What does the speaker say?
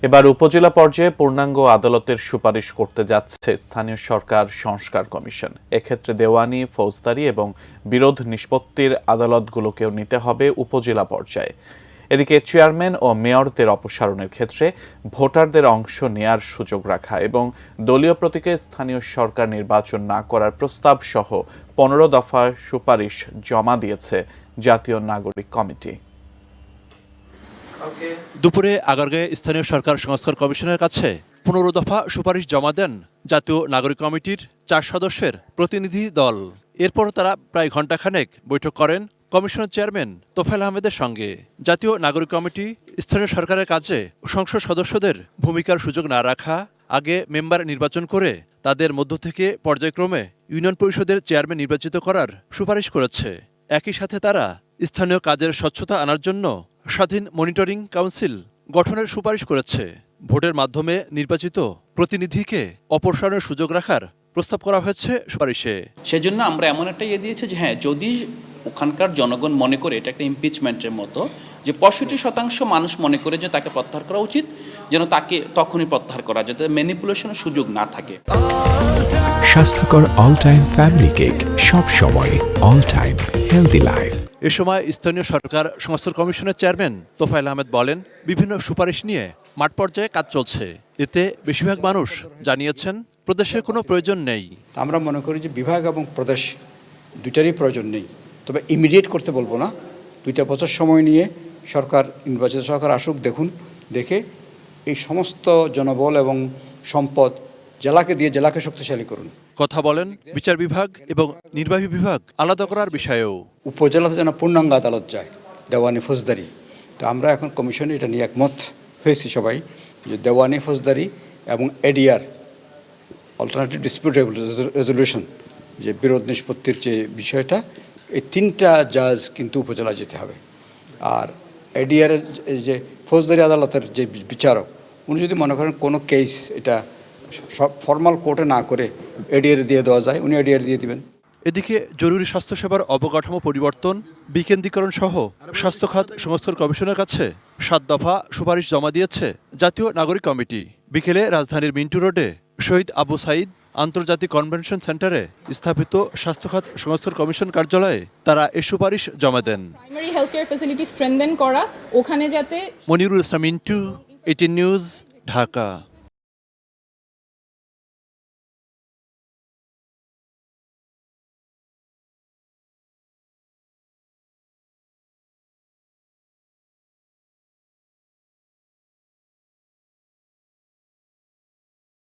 এবার উপজেলা পর্যায়ে পূর্ণাঙ্গ আদালতের সুপারিশ করতে যাচ্ছে স্থানীয় সরকার সংস্কার কমিশন। এক্ষেত্রে দেওয়ানি, ফৌজদারি এবং বিরোধ নিষ্পত্তির আদালতগুলোকেও নিতে হবে উপজেলা পর্যায়ে। এদিকে চেয়ারম্যান ও মেয়রদের অপসারণের ক্ষেত্রে ভোটারদের অংশ নেয়ার সুযোগ রাখা এবং দলীয় প্রতীকে স্থানীয় সরকার নির্বাচন না করার প্রস্তাব সহ 15 দফা সুপারিশ জমা দিয়েছে জাতীয় নাগরিক কমিটি। দুপুরে আগারগাঁয়ে স্থানীয় সরকার সংস্কার কমিশনের কাছে 15 দফা সুপারিশ জমা দেন জাতীয় নাগরিক কমিটির 4 সদস্যের প্রতিনিধি দল। এরপর তারা প্রায় ঘণ্টাখানেক বৈঠক করেন কমিশনের চেয়ারম্যান তোফায়েল আহমেদের সঙ্গে। জাতীয় নাগরিক কমিটি স্থানীয় সরকারের কাজে সংসদ সদস্যদের ভূমিকার সুযোগ না রাখা, আগে মেম্বার নির্বাচন করে তাদের মধ্য থেকে পর্যায়ক্রমে ইউনিয়ন পরিষদের চেয়ারম্যান নির্বাচিত করার সুপারিশ করেছে। একই সাথে তারা স্থানীয় কাজের স্বচ্ছতা আনার জন্য স্বাধীন মনিটরিং কাউন্সিল গঠনের সুপারিশ করেছে। ভোটের মাধ্যমে নির্বাচিত প্রতিনিধিকে অপসারণের সুযোগ রাখার প্রস্তাব করা হয়েছে সুপারিশে। সেজন্য আমরা এমন একটা দিয়েছি যে হ্যাঁ, যদি ওখানকার জনগণ মনে করে এটা একটা ইমপিচমেন্টের মতো, যে 65% মানুষ মনে করে যে তাকে প্রত্যাহার করা উচিত, যেন তাকে তখনই প্রত্যাহার করা, যাতে ম্যানিপুলেশনের সুযোগ না থাকে। স্বাস্থ্যকর অল টাইম ফ্যামিলি কেক, সব সময় অল টাইম হেলদি লাইফ। এ সময় স্থানীয় সরকার সংস্কার কমিশনের চেয়ারম্যান তোফায়েল আহমেদ বলেন, বিভিন্ন সুপারিশ নিয়ে মাঠ পর্যায়ে কাজ চলছে। এতে বেশিরভাগ মানুষ জানিয়েছেন প্রদেশের কোনো প্রয়োজন নেই। আমরা মনে করি যে বিভাগ এবং প্রদেশ দুইটারই প্রয়োজন নেই, তবে ইমিডিয়েট করতে বলবো না, 2 বছর সময় নিয়ে সরকার, নির্বাচিত সরকার আসুক, দেখে এই সমস্ত জনবল এবং সম্পদ জেলাকে দিয়ে জেলাকে শক্তিশালী করুন। কথা বলেন বিচার বিভাগ এবং নির্বাহী বিভাগ আলাদা করার বিষয়েও। উপজেলাতে যেন পূর্ণাঙ্গ আদালত যায়, দেওয়ানি ফৌজদারি। তো আমরা এখন কমিশনে এটা নিয়ে একমত হয়েছি সবাই, যে দেওয়ানি ফৌজদারি এবং এডিআর, অল্টারনেটিভ ডিসপিউট রেজলিউশন, যে বিরোধ নিষ্পত্তির যে বিষয়টা, এই 3টা জাজ কিন্তু উপজেলা যেতে হবে। আর এডিআরের যে ফৌজদারি আদালতের যে বিচারক, উনি যদি মনে করেন কোনো কেস এটা সব ফর্মাল কোর্টে না করে এডিআর দিয়ে দেওয়া যায়, উনি এডিআর দিয়ে দিবেন। এদিকে জরুরি স্বাস্থ্যসেবার অবকাঠামো পরিবর্তন, বিকেন্দ্রীকরণ সহ স্বাস্থ্য খাত সংস্কার কমিশনের কাছে 7 দফা সুপারিশ জমা দিয়েছে জাতীয় নাগরিক কমিটি। বিকেলে রাজধানীর মিন্টু রোডে শহীদ আবু সাইদ আন্তর্জাতিক কনভেনশন সেন্টারে স্থাপিত স্বাস্থ্য খাত সংস্কার কমিশন কার্যালয়ে তারা এই সুপারিশ জমা দেন। প্রাইমারি হেলথ কেয়ার ফ্যাসিলিটি স্ট্রেনথেন করা, ওখানে যাতে। মনিরুল ইসলাম মিন্টু, 18 নিউজ, ঢাকা।